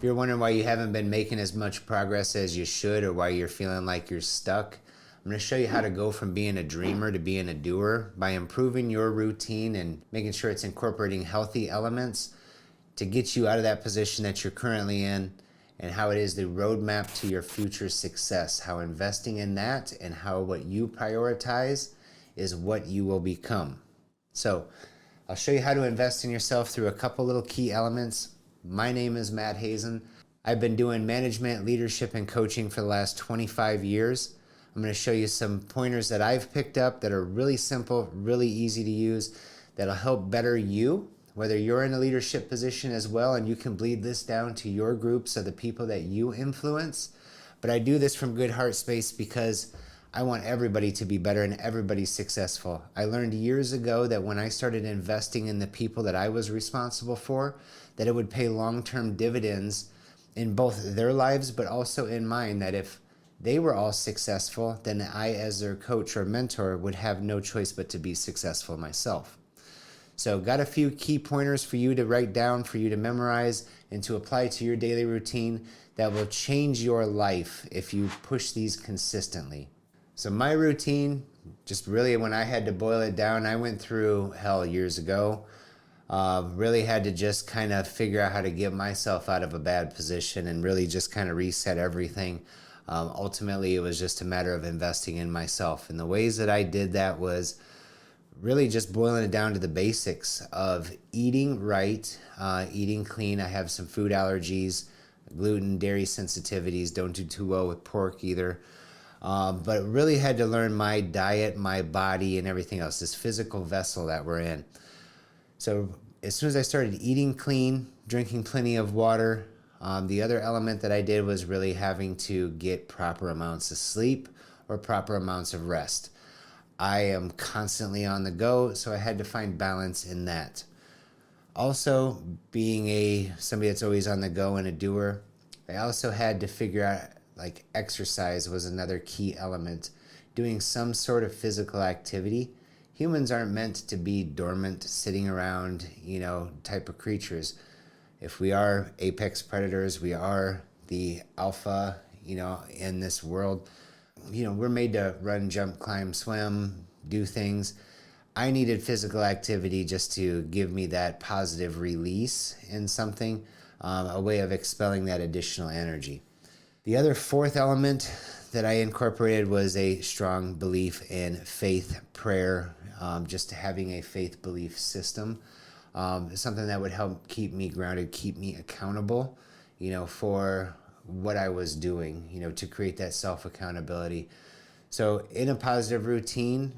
If you're wondering why you haven't been making as much progress as you should, or why you're feeling like you're stuck, I'm going to show you how to go from being a dreamer to being a doer by improving your routine and making sure it's incorporating healthy elements to get you out of that position that you're currently in, and how it is the roadmap to your future success, how investing in that and how what you prioritize is what you will become. So I'll show you how to invest in yourself through a couple little key elements. My name is Matt Hazen. I've been doing management, leadership, and coaching for the last 25 years. I'm going to show you some pointers that I've picked up that are really simple, really easy to use, that'll help better you, whether you're in a leadership position as well, and you can bleed this down to your groups of the people that you influence. But I do this from good heart space because I want everybody to be better and everybody successful. I learned years ago that when I started investing in the people that I was responsible for, that it would pay long-term dividends in both their lives, but also in mine, that if they were all successful, then I, as their coach or mentor, would have no choice but to be successful myself. So got a few key pointers for you to write down, for you to memorize, and to apply to your daily routine that will change your life if you push these consistently. So my routine, just really when I had to boil it down, I went through hell years ago. Really had to just kind of figure out how to get myself out of a bad position and really just kind of reset everything. Ultimately, it was just a matter of investing in myself. And the ways that I did that was really just boiling it down to the basics of eating right, eating clean. I have some food allergies, gluten, dairy sensitivities, don't do too well with pork either. But really had to learn my diet, my body, and everything else, this physical vessel that we're in. So as soon as I started eating clean, drinking plenty of water, the other element that I did was really having to get proper amounts of sleep or proper amounts of rest. I am constantly on the go, so I had to find balance in that. Also, being somebody that's always on the go and a doer, I also had to figure out, like, exercise was another key element. Doing some sort of physical activity. Humans aren't meant to be dormant, sitting around, type of creatures. If we are apex predators, we are the alpha, in this world. We're made to run, jump, climb, swim, do things. I needed physical activity just to give me that positive release in something, a way of expelling that additional energy. The other fourth element that I incorporated was a strong belief in faith, prayer, just having a faith belief system. Something that would help keep me grounded, keep me accountable, for what I was doing, to create that self-accountability. So in a positive routine,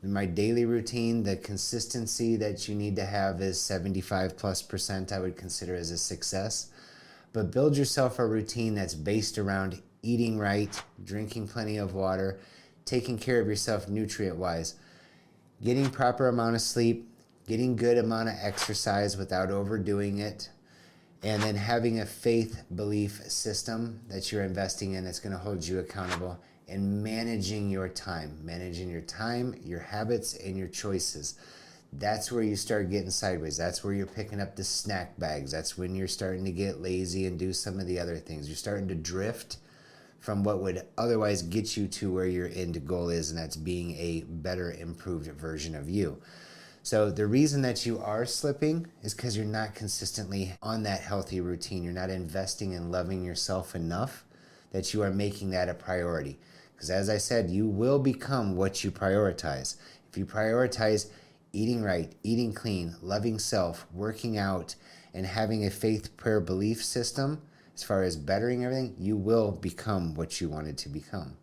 in my daily routine, the consistency that you need to have is 75+% I would consider as a success. But build yourself a routine that's based around eating right, drinking plenty of water, taking care of yourself nutrient-wise, getting proper amount of sleep, getting good amount of exercise without overdoing it, and then having a faith belief system that you're investing in that's going to hold you accountable, and managing your time, your habits, and your choices. That's where you start getting sideways. That's where you're picking up the snack bags. That's when you're starting to get lazy and do some of the other things. You're starting to drift from what would otherwise get you to where your end goal is, and that's being a better, improved version of you. So the reason that you are slipping is because you're not consistently on that healthy routine. You're not investing in loving yourself enough that you are making that a priority. Because as I said, you will become what you prioritize. If you prioritize eating right, eating clean, loving self, working out, and having a faith, prayer, belief system, as far as bettering everything, you will become what you wanted to become.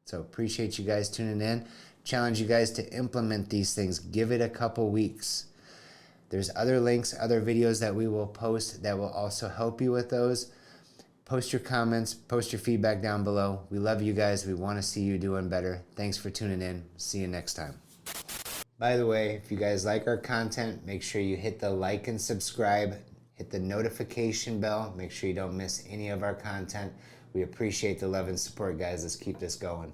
So appreciate you guys tuning in. Challenge you guys to implement these things. Give it a couple weeks. There's other links, other videos that we will post that will also help you with those. Post your comments, post your feedback down below. We love you guys. We want to see you doing better. Thanks for tuning in. See you next time. By the way, if you guys like our content, make sure you hit the like and subscribe. Hit the notification bell. Make sure you don't miss any of our content. We appreciate the love and support, guys. Let's keep this going.